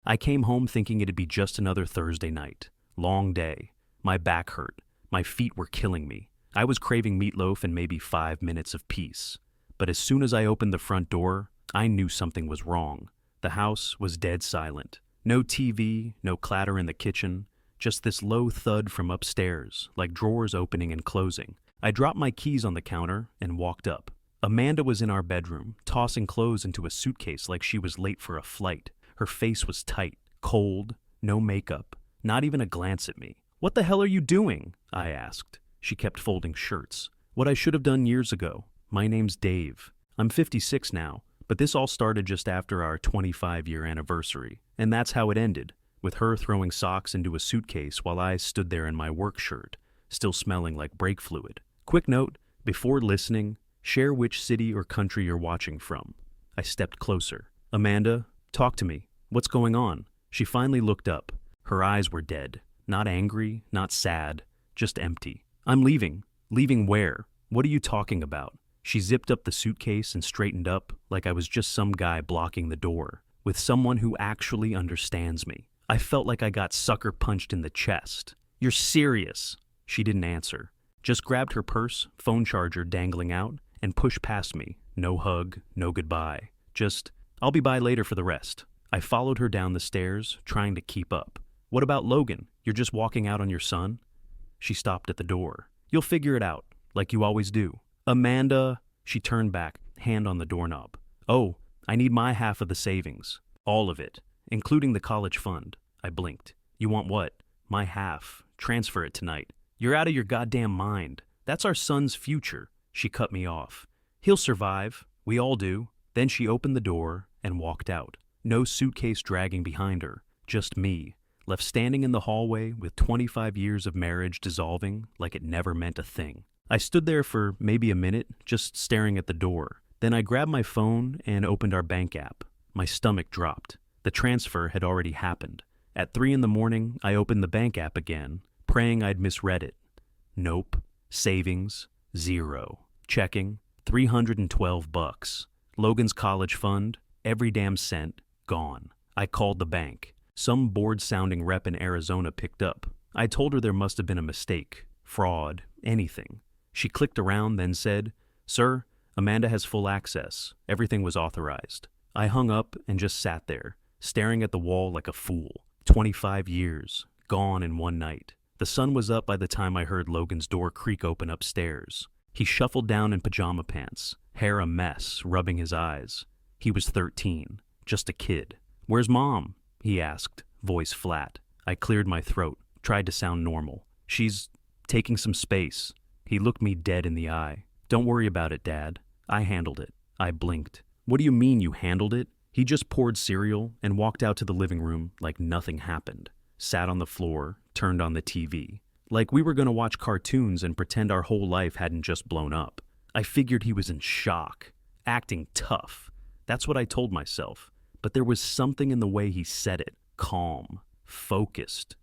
I came home thinking it'd be just another Thursday night. Long day. My back hurt. My feet were killing me. I was craving meatloaf and maybe 5 minutes of peace. But as soon as I opened the front door, I knew something was wrong. The house was dead silent. No TV, no clatter in the kitchen, just this low thud from upstairs, like drawers opening and closing. I dropped my keys on the counter and walked up. Amanda was in our bedroom, tossing clothes into a suitcase like she was late for a flight. Her face was tight, cold, no makeup, not even a glance at me. "What the hell are you doing?" I asked. She kept folding shirts. "What I should have done years ago. My name's Dave. I'm 56 now, but this all started just after our 25-year anniversary. And that's how it ended, with her throwing socks into a suitcase while I stood there in my work shirt, still smelling like brake fluid. Quick note, before listening, share which city or country you're watching from." I stepped closer. "Amanda, talk to me. What's going on?" She finally looked up. Her eyes were dead. Not angry, not sad, just empty. "I'm leaving." "Leaving where? What are you talking about?" She zipped up the suitcase and straightened up like I was just some guy blocking the door, with someone who actually understands me. I felt like I got sucker punched in the chest. "You're serious?" She didn't answer. Just grabbed her purse, phone charger dangling out, and pushed past me. No hug, no goodbye. Just, "I'll be by later for the rest." I followed her down the stairs, trying to keep up. "What about Logan? You're just walking out on your son?" She stopped at the door. "You'll figure it out, like you always do." "Amanda," she turned back, hand on the doorknob. "Oh, I need my half of the savings. All of it, including the college fund." I blinked. "You want what?" "My half. Transfer it tonight." "You're out of your goddamn mind. That's our son's future." She cut me off. "He'll survive. We all do." Then she opened the door and walked out. No suitcase dragging behind her, just me, left standing in the hallway with 25 years of marriage dissolving like it never meant a thing. I stood there for maybe a minute, just staring at the door. Then I grabbed my phone and opened our bank app. My stomach dropped. The transfer had already happened. At 3 in the morning, I opened the bank app again, praying I'd misread it. Nope. Savings, 0. Checking, $312. Logan's college fund, every damn cent, gone. I called the bank. Some bored-sounding rep in Arizona picked up. I told her there must have been a mistake, fraud, anything. She clicked around, then said, "Sir, Amanda has full access. Everything was authorized." I hung up and just sat there, staring at the wall like a fool. 25 years, gone in one night. The sun was up by the time I heard Logan's door creak open upstairs. He shuffled down in pajama pants, hair a mess, rubbing his eyes. He was 13, just a kid. "Where's Mom?" he asked, voice flat. I cleared my throat, tried to sound normal. "She's taking some space." He looked me dead in the eye. "Don't worry about it, Dad. I handled it." I blinked. "What do you mean you handled it?" He just poured cereal and walked out to the living room like nothing happened. Sat on the floor, turned on the TV. Like we were going to watch cartoons and pretend our whole life hadn't just blown up. I figured he was in shock, acting tough. That's what I told myself. But there was something in the way he said it. Calm, focused,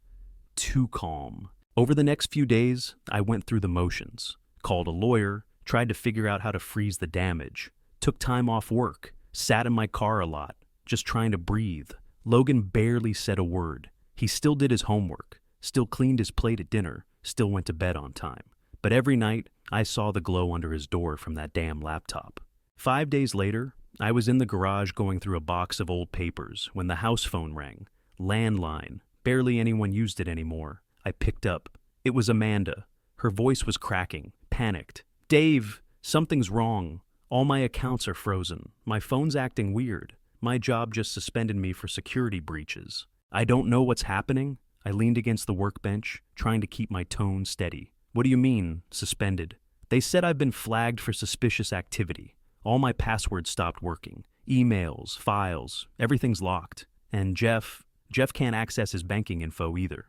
too calm. Over the next few days, I went through the motions. Called a lawyer, tried to figure out how to freeze the damage. Took time off work, sat in my car a lot, just trying to breathe. Logan barely said a word. He still did his homework, still cleaned his plate at dinner, still went to bed on time. But every night, I saw the glow under his door from that damn laptop. 5 days later, I was in the garage going through a box of old papers when the house phone rang. Landline. Barely anyone used it anymore. I picked up. It was Amanda. Her voice was cracking, panicked. "Dave, something's wrong. All my accounts are frozen. My phone's acting weird. My job just suspended me for security breaches. I don't know what's happening." I leaned against the workbench, trying to keep my tone steady. "What do you mean, suspended?" "They said I've been flagged for suspicious activity. All my passwords stopped working. Emails, files, everything's locked. And Jeff can't access his banking info either."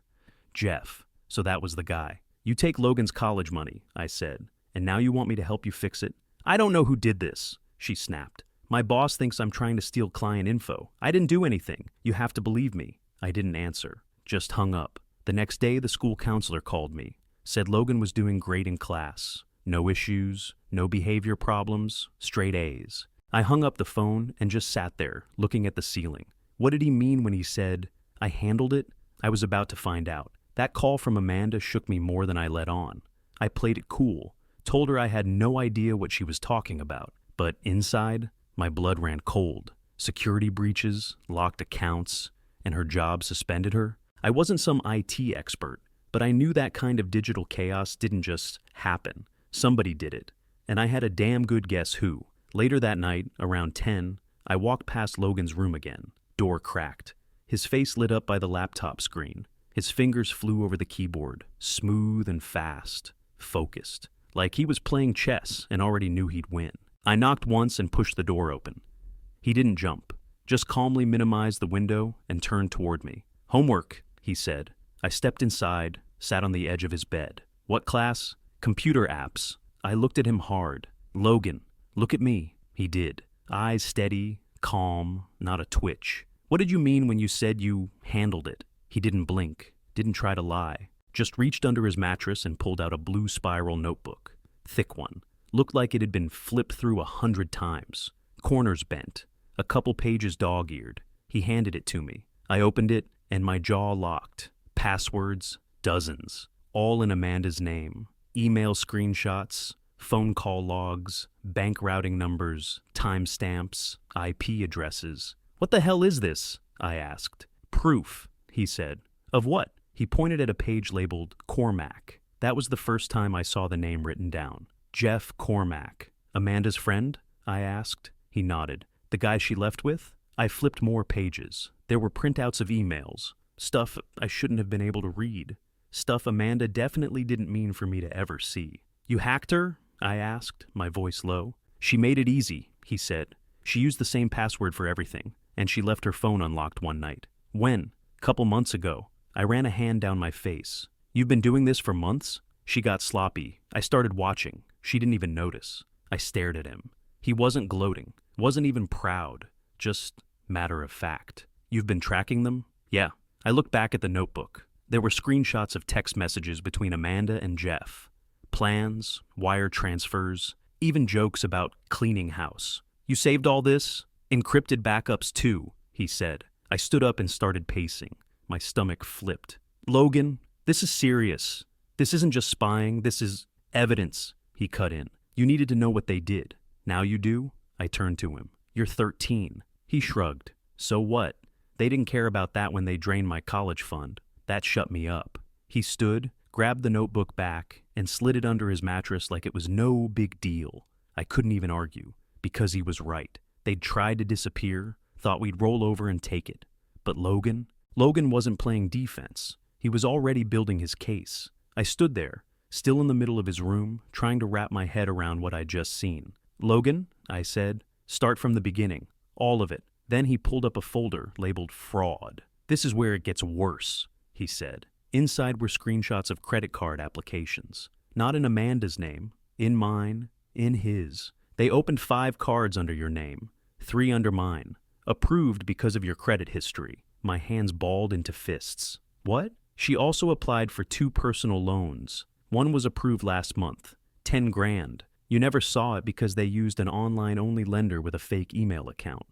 Jeff. So that was the guy. "You take Logan's college money," I said, "and now you want me to help you fix it?" "I don't know who did this," she snapped. "My boss thinks I'm trying to steal client info. I didn't do anything. You have to believe me." I didn't answer, just hung up. The next day, the school counselor called me, said Logan was doing great in class. No issues, no behavior problems, straight A's. I hung up the phone and just sat there, looking at the ceiling. What did he mean when he said, "I handled it"? I was about to find out. That call from Amanda shook me more than I let on. I played it cool, told her I had no idea what she was talking about. But inside, my blood ran cold. Security breaches, locked accounts, and her job suspended her. I wasn't some IT expert, but I knew that kind of digital chaos didn't just happen. Somebody did it. And I had a damn good guess who. Later that night, around 10, I walked past Logan's room again. Door cracked. His face lit up by the laptop screen. His fingers flew over the keyboard, smooth and fast, focused, like he was playing chess and already knew he'd win. I knocked once and pushed the door open. He didn't jump, just calmly minimized the window and turned toward me. "Homework," he said. I stepped inside, sat on the edge of his bed. "What class?" "Computer apps." I looked at him hard. "Logan, look at me." He did. Eyes steady, calm, not a twitch. "What did you mean when you said you handled it?" He didn't blink, didn't try to lie, just reached under his mattress and pulled out a blue spiral notebook. Thick one. Looked like it had been flipped through 100 times. Corners bent. A couple pages dog-eared. He handed it to me. I opened it, and my jaw locked. Passwords, dozens. All in Amanda's name. Email screenshots, phone call logs, bank routing numbers, timestamps, IP addresses. "What the hell is this?" I asked. "Proof," he said. "Of what?" He pointed at a page labeled Cormac. That was the first time I saw the name written down. Jeff Cormac. "Amanda's friend?" I asked. He nodded. "The guy she left with?" I flipped more pages. There were printouts of emails. Stuff I shouldn't have been able to read. Stuff Amanda definitely didn't mean for me to ever see. "You hacked her?" I asked, my voice low. "She made it easy," he said. "She used the same password for everything, and she left her phone unlocked one night." "When?" "Couple months ago." I ran a hand down my face. "You've been doing this for months?" She got sloppy. I started watching. She didn't even notice. I stared at him. He wasn't gloating, wasn't even proud, just matter of fact. "You've been tracking them?" "Yeah." I looked back at the notebook. There were screenshots of text messages between Amanda and Jeff. Plans, wire transfers, even jokes about cleaning house. "You saved all this?" "Encrypted backups too," he said. I stood up and started pacing. My stomach flipped. "Logan, this is serious. This isn't just spying, this is evidence," he cut in. "You needed to know what they did. Now you do?" I turned to him. "You're 13. He shrugged. "So what? They didn't care about that when they drained my college fund. That shut me up." He stood, grabbed the notebook back, and slid it under his mattress like it was no big deal. I couldn't even argue, because he was right. They'd tried to disappear, thought we'd roll over and take it. But Logan wasn't playing defense. He was already building his case. I stood there, still in the middle of his room, trying to wrap my head around what I'd just seen. "Logan," I said, "start from the beginning. All of it." Then he pulled up a folder labeled Fraud. "This is where it gets worse," he said. Inside were screenshots of credit card applications. Not in Amanda's name, in mine, in his. "They opened 5 cards under your name, 3 under mine. Approved because of your credit history." My hands balled into fists. "What?" "She also applied for 2 personal loans. One was approved last month, 10 grand. You never saw it because they used an online-only lender with a fake email account."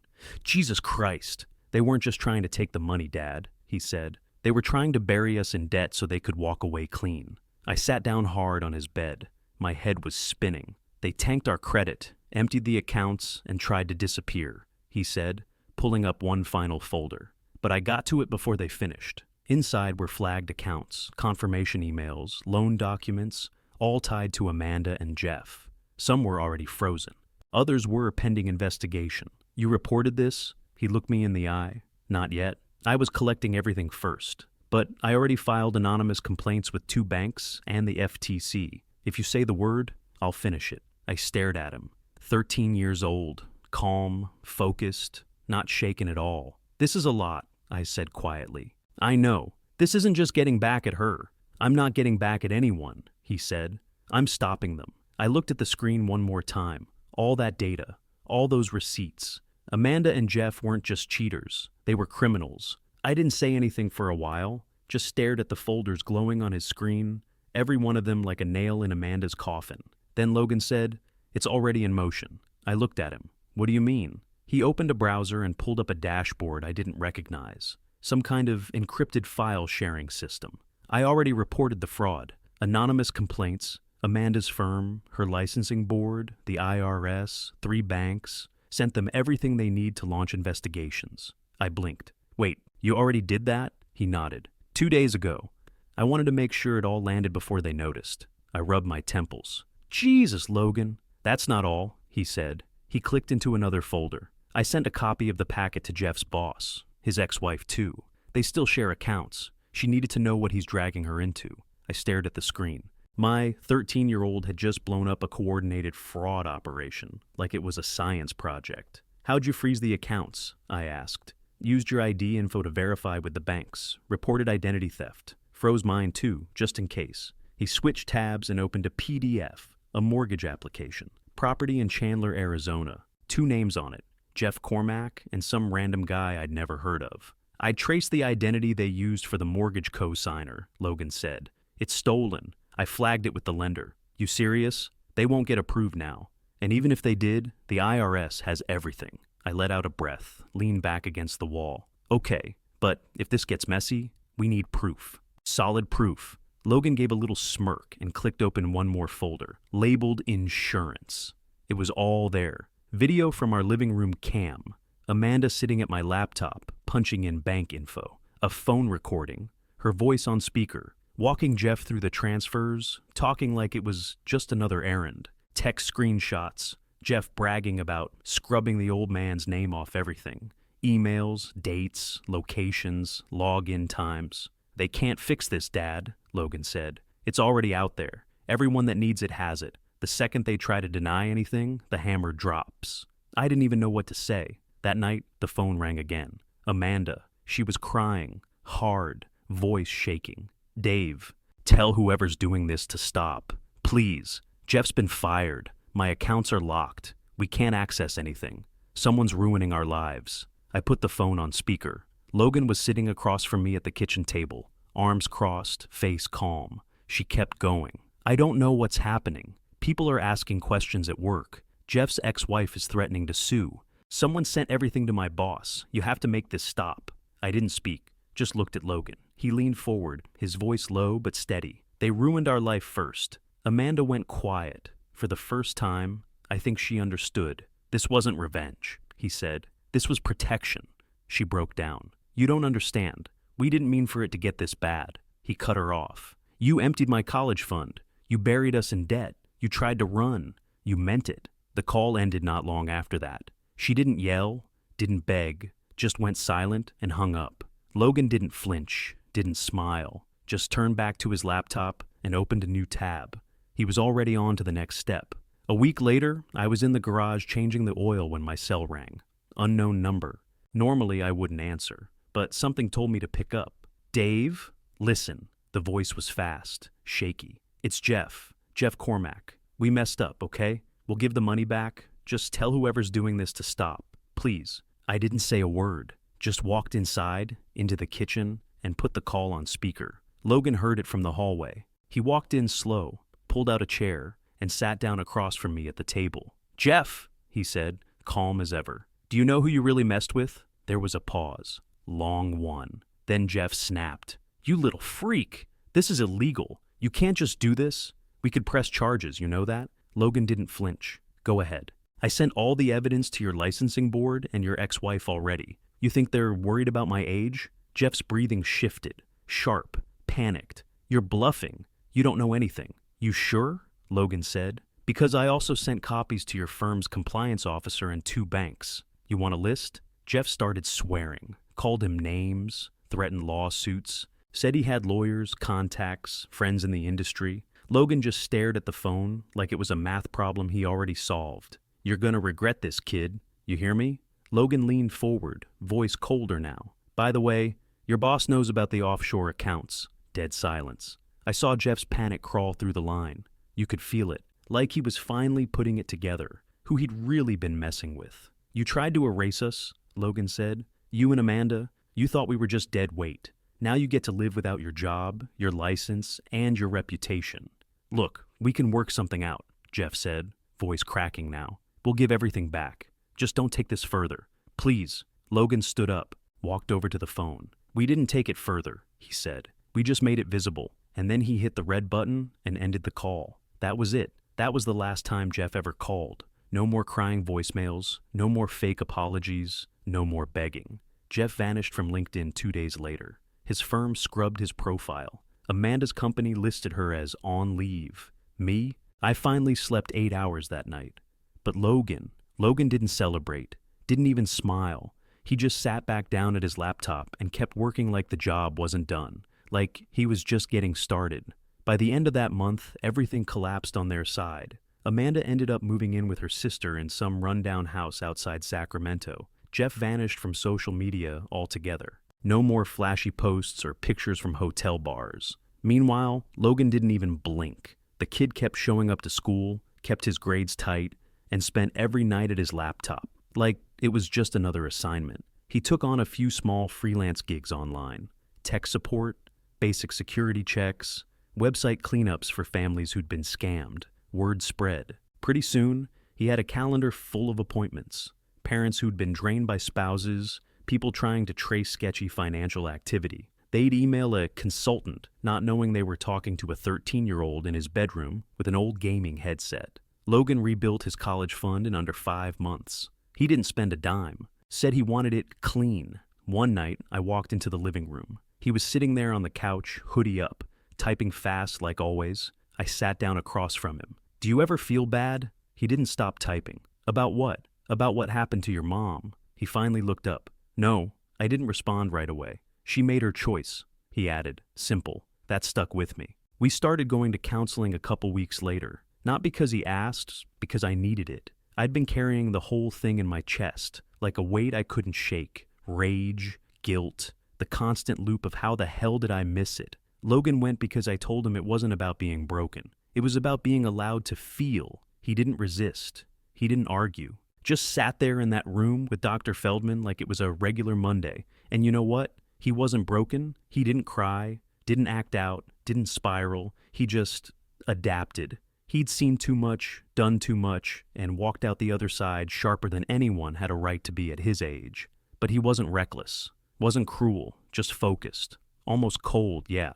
"Jesus Christ. They weren't just trying to take the money, Dad," he said. "They were trying to bury us in debt so they could walk away clean." I sat down hard on his bed. My head was spinning. "They tanked our credit, emptied the accounts, and tried to disappear," he said, pulling up one final folder. "But I got to it before they finished." Inside were flagged accounts, confirmation emails, loan documents, all tied to Amanda and Jeff. Some were already frozen. Others were pending investigation. "You reported this?" He looked me in the eye. "Not yet. I was collecting everything first. But I already filed anonymous complaints with 2 banks and the FTC. If you say the word, I'll finish it." I stared at him. 13 years old, calm, focused, not shaken at all. "This is a lot," I said quietly. "I know. This isn't just getting back at her. I'm not getting back at anyone," he said. "I'm stopping them." I looked at the screen one more time. All that data, all those receipts. Amanda and Jeff weren't just cheaters. They were criminals. I didn't say anything for a while, just stared at the folders glowing on his screen, every one of them like a nail in Amanda's coffin. Then Logan said, "It's already in motion." I looked at him. "What do you mean?" He opened a browser and pulled up a dashboard I didn't recognize. Some kind of encrypted file sharing system. I already reported the fraud. Anonymous complaints, Amanda's firm, her licensing board, the IRS, 3 banks, sent them everything they need to launch investigations. I blinked. Wait, you already did that? He nodded. 2 days ago. I wanted to make sure it all landed before they noticed. I rubbed my temples. Jesus, Logan. That's not all, he said. He clicked into another folder. I sent a copy of the packet to Jeff's boss, his ex-wife too. They still share accounts. She needed to know what he's dragging her into. I stared at the screen. My 13-year-old had just blown up a coordinated fraud operation, like it was a science project. How'd you freeze the accounts? I asked. Used your ID info to verify with the banks. Reported identity theft. Froze mine too, just in case. He switched tabs and opened a PDF, a mortgage application. Property in Chandler, Arizona. 2 names on it. Jeff Cormack and some random guy I'd never heard of. I traced the identity they used for the mortgage co-signer, Logan said. It's stolen. I flagged it with the lender. You serious? They won't get approved now. And even if they did, the IRS has everything. I let out a breath, leaned back against the wall. Okay, but if this gets messy, we need proof. Solid proof. Logan gave a little smirk and clicked open one more folder, labeled insurance. It was all there. Video from our living room cam. Amanda sitting at my laptop, punching in bank info. A phone recording. Her voice on speaker. Walking Jeff through the transfers, talking like it was just another errand. Text screenshots. Jeff bragging about scrubbing the old man's name off everything. Emails, dates, locations, login times. They can't fix this, Dad, Logan said. It's already out there. Everyone that needs it has it. The second they try to deny anything, the hammer drops. I didn't even know what to say. That night, the phone rang again. Amanda. She was crying, hard, voice shaking. Dave, tell whoever's doing this to stop. Please. Jeff's been fired. My accounts are locked. We can't access anything. Someone's ruining our lives. I put the phone on speaker. Logan was sitting across from me at the kitchen table, arms crossed, face calm. She kept going. I don't know what's happening. People are asking questions at work. Jeff's ex-wife is threatening to sue. Someone sent everything to my boss. You have to make this stop. I didn't speak, just looked at Logan. He leaned forward, his voice low but steady. They ruined our life first. Amanda went quiet. For the first time, I think she understood. This wasn't revenge, he said. This was protection. She broke down. You don't understand. We didn't mean for it to get this bad. He cut her off. You emptied my college fund. You buried us in debt. You tried to run. You meant it. The call ended not long after that. She didn't yell, didn't beg, just went silent and hung up. Logan didn't flinch, didn't smile, just turned back to his laptop and opened a new tab. He was already on to the next step. A week later, I was in the garage changing the oil when my cell rang. Unknown number. Normally I wouldn't answer, but something told me to pick up. Dave? Listen. The voice was fast, shaky. It's Jeff. Jeff Cormack. We messed up, okay? We'll give the money back. Just tell whoever's doing this to stop. Please. I didn't say a word. Just walked inside, into the kitchen, and put the call on speaker. Logan heard it from the hallway. He walked in slow, pulled out a chair, and sat down across from me at the table. Jeff, he said, calm as ever. Do you know who you really messed with? There was a pause. Long one. Then Jeff snapped. You little freak. This is illegal. You can't just do this. We could press charges, you know that? Logan didn't flinch. Go ahead. I sent all the evidence to your licensing board and your ex-wife already. You think they're worried about my age? Jeff's breathing shifted. Sharp. Panicked. You're bluffing. You don't know anything. You sure? Logan said. Because I also sent copies to your firm's compliance officer and 2 banks. You want a list? Jeff started swearing. Called him names. Threatened lawsuits. Said he had lawyers, contacts, friends in the industry. Logan just stared at the phone like it was a math problem he already solved. You're gonna regret this, kid. You hear me? Logan leaned forward, voice colder now. By the way, your boss knows about the offshore accounts. Dead silence. I saw Jeff's panic crawl through the line. You could feel it, like he was finally putting it together, who he'd really been messing with. You tried to erase us, Logan said. You and Amanda, you thought we were just dead weight. Now you get to live without your job, your license, and your reputation. Look, we can work something out, Jeff said, voice cracking now. We'll give everything back. Just don't take this further. Please. Logan stood up, walked over to the phone. We didn't take it further, he said. We just made it visible. And then he hit the red button and ended the call. That was it. That was the last time Jeff ever called. No more crying voicemails, no more fake apologies, no more begging. Jeff vanished from LinkedIn 2 days later. His firm scrubbed his profile. Amanda's company listed her as on leave. Me? I finally slept 8 hours that night. But Logan didn't celebrate, didn't even smile. He just sat back down at his laptop and kept working like the job wasn't done, like he was just getting started. By the end of that month, everything collapsed on their side. Amanda ended up moving in with her sister in some rundown house outside Sacramento. Jeff vanished from social media altogether. No more flashy posts or pictures from hotel bars. Meanwhile, Logan didn't even blink. The kid kept showing up to school, kept his grades tight, and spent every night at his laptop, like it was just another assignment. He took on a few small freelance gigs online. Tech support, basic security checks, website cleanups for families who'd been scammed. Word spread. Pretty soon, he had a calendar full of appointments. Parents who'd been drained by spouses, people trying to trace sketchy financial activity. They'd email a consultant, not knowing they were talking to a 13-year-old in his bedroom with an old gaming headset. Logan rebuilt his college fund in under 5 months. He didn't spend a dime. Said he wanted it clean. One night, I walked into the living room. He was sitting there on the couch, hoodie up, typing fast like always. I sat down across from him. Do you ever feel bad? He didn't stop typing. About what? About what happened to your mom. He finally looked up. No, I didn't respond right away. She made her choice, he added. Simple. That stuck with me. We started going to counseling a couple weeks later. Not because he asked, because I needed it. I'd been carrying the whole thing in my chest, like a weight I couldn't shake. Rage, guilt, the constant loop of how the hell did I miss it. Logan went because I told him it wasn't about being broken. It was about being allowed to feel. He didn't resist. He didn't argue. Just sat there in that room with Dr. Feldman like it was a regular Monday. And you know what? He wasn't broken. He didn't cry, didn't act out, didn't spiral. He just adapted. He'd seen too much, done too much, and walked out the other side sharper than anyone had a right to be at his age. But he wasn't reckless, wasn't cruel, just focused. Almost cold, yeah,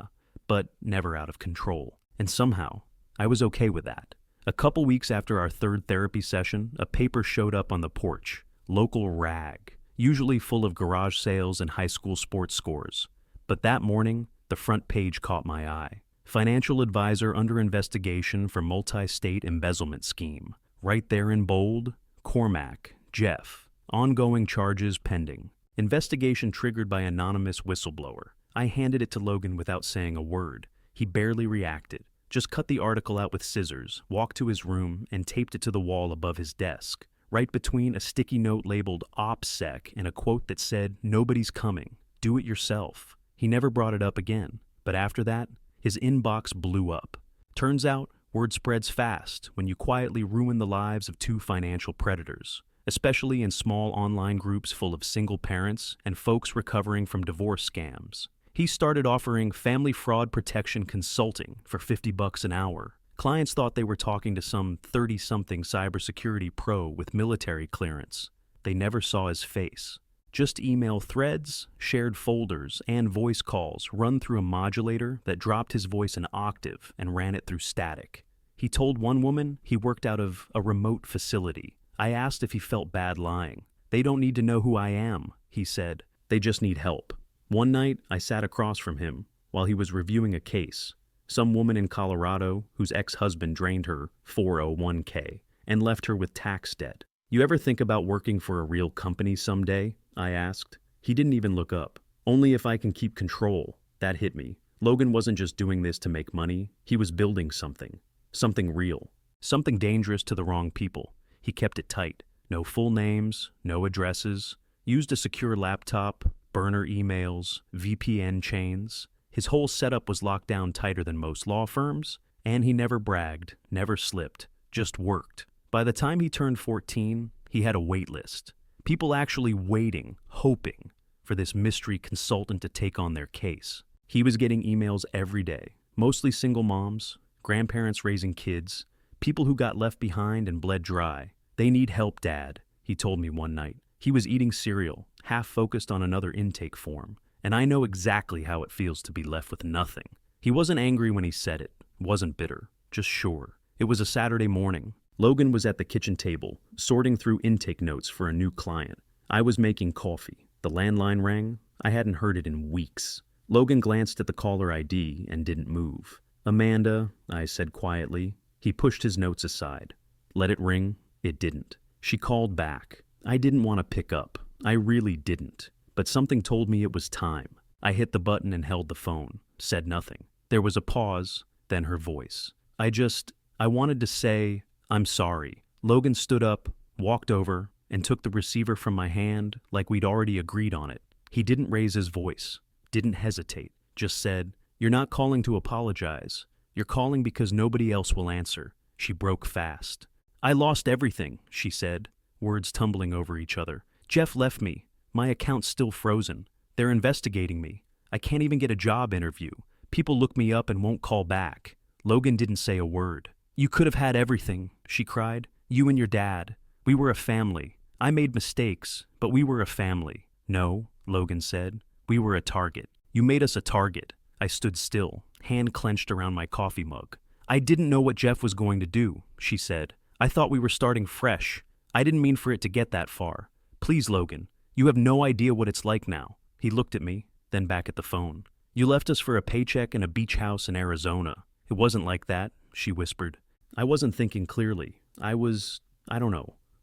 but never out of control. And somehow, I was okay with that. A couple weeks after our third therapy session, a paper showed up on the porch. Local rag, usually full of garage sales and high school sports scores. But that morning, the front page caught my eye. Financial advisor under investigation for multi-state embezzlement scheme. Right there in bold, Cormac, Jeff. Ongoing charges pending. Investigation triggered by anonymous whistleblower. I handed it to Logan without saying a word. He barely reacted. Just cut the article out with scissors, walked to his room, and taped it to the wall above his desk. Right between a sticky note labeled OPSEC and a quote that said, "Nobody's coming. Do it yourself." He never brought it up again. But after that, his inbox blew up. Turns out, word spreads fast when you quietly ruin the lives of 2 financial predators, especially in small online groups full of single parents and folks recovering from divorce scams. He started offering family fraud protection consulting for $50 an hour. Clients thought they were talking to some 30-something cybersecurity pro with military clearance. They never saw his face. Just email threads, shared folders, and voice calls run through a modulator that dropped his voice an octave and ran it through static. He told one woman he worked out of a remote facility. I asked if he felt bad lying. "They don't need to know who I am," he said. "They just need help." One night, I sat across from him while he was reviewing a case. Some woman in Colorado whose ex-husband drained her 401k and left her with tax debt. "You ever think about working for a real company someday?" I asked. He didn't even look up. "Only if I can keep control." That hit me. Logan wasn't just doing this to make money. He was building something. Something real. Something dangerous to the wrong people. He kept it tight. No full names, no addresses. Used a secure laptop, burner emails, VPN chains. His whole setup was locked down tighter than most law firms, and he never bragged, never slipped, just worked. By the time he turned 14, he had a wait list. People actually waiting, hoping for this mystery consultant to take on their case. He was getting emails every day, mostly single moms, grandparents raising kids, people who got left behind and bled dry. "They need help, Dad," he told me one night. He was eating cereal, half focused on another intake form, and I know exactly how it feels to be left with nothing. He wasn't angry when he said it, wasn't bitter, just sure. It was a Saturday morning. Logan was at the kitchen table, sorting through intake notes for a new client. I was making coffee. The landline rang. I hadn't heard it in weeks. Logan glanced at the caller ID and didn't move. "Amanda," I said quietly. He pushed his notes aside. Let it ring. It didn't. She called back. I didn't want to pick up. I really didn't. But something told me it was time. I hit the button and held the phone. Said nothing. There was a pause, then her voice. I wanted to say, "I'm sorry." Logan stood up, walked over, and took the receiver from my hand like we'd already agreed on it. He didn't raise his voice, didn't hesitate, just said, "You're not calling to apologize. You're calling because nobody else will answer." She broke fast. "I lost everything," she said, words tumbling over each other. "Jeff left me. My account's still frozen. They're investigating me. I can't even get a job interview. People look me up and won't call back." Logan didn't say a word. "You could have had everything," she cried. "You and your dad. We were a family. I made mistakes, but we were a family." "No," Logan said. "We were a target. You made us a target." I stood still, hand clenched around my coffee mug. "I didn't know what Jeff was going to do," she said. "I thought we were starting fresh. I didn't mean for it to get that far. Please, Logan, you have no idea what it's like now." He looked at me, then back at the phone. "You left us for a paycheck and a beach house in Arizona. It wasn't like that," she whispered. I wasn't thinking clearly. I was,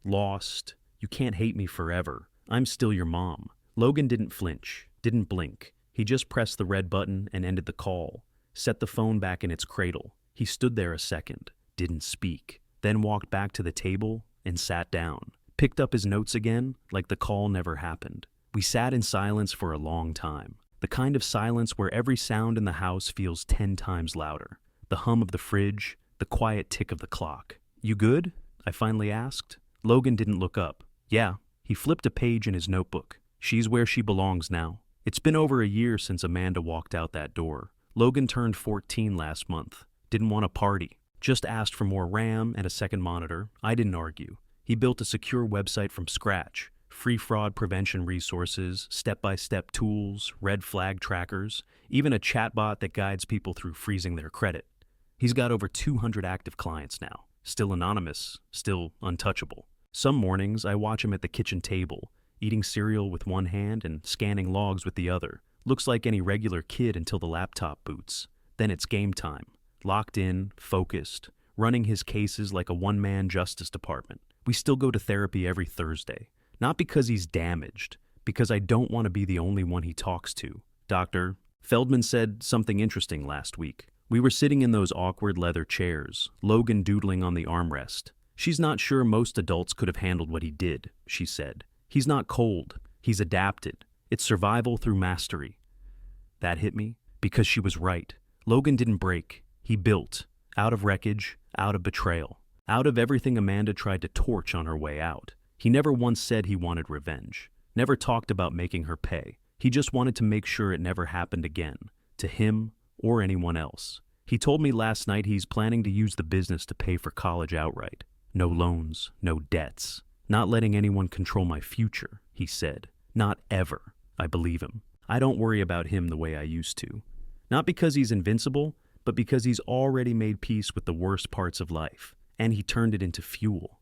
lost. "You can't hate me forever. I'm still your mom." Logan didn't flinch, didn't blink. He just pressed the red button and ended the call, set the phone back in its cradle. He stood there a second, didn't speak, then walked back to the table and sat down, picked up his notes again like the call never happened. We sat in silence for a long time, the kind of silence where every sound in the house feels 10 times louder. The hum of the fridge, the quiet tick of the clock. "You good?" I finally asked. Logan didn't look up. "Yeah." He flipped a page in his notebook. "She's where she belongs now." It's been over a year since Amanda walked out that door. Logan turned 14 last month. Didn't want a party. Just asked for more RAM and a second monitor. I didn't argue. He built a secure website from scratch. Free fraud prevention resources, step-by-step tools, red flag trackers, even a chatbot that guides people through freezing their credit. He's got over 200 active clients now. Still anonymous, still untouchable. Some mornings I watch him at the kitchen table, eating cereal with one hand and scanning logs with the other. Looks like any regular kid until the laptop boots. Then it's game time. Locked in, focused, running his cases like a one-man justice department. We still go to therapy every Thursday. Not because he's damaged, because I don't want to be the only one he talks to. Dr. Feldman said something interesting last week. We were sitting in those awkward leather chairs, Logan doodling on the armrest. "She's not sure most adults could have handled what he did," she said. "He's not cold. He's adapted. It's survival through mastery." That hit me, because she was right. Logan didn't break. He built. Out of wreckage, out of betrayal, out of everything Amanda tried to torch on her way out. He never once said he wanted revenge. Never talked about making her pay. He just wanted to make sure it never happened again. To him or anyone else. He told me last night he's planning to use the business to pay for college outright. No loans, no debts. Not letting anyone control my future, he said. Not ever. I believe him. I don't worry about him the way I used to. Not because he's invincible, but because he's already made peace with the worst parts of life, and he turned it into fuel.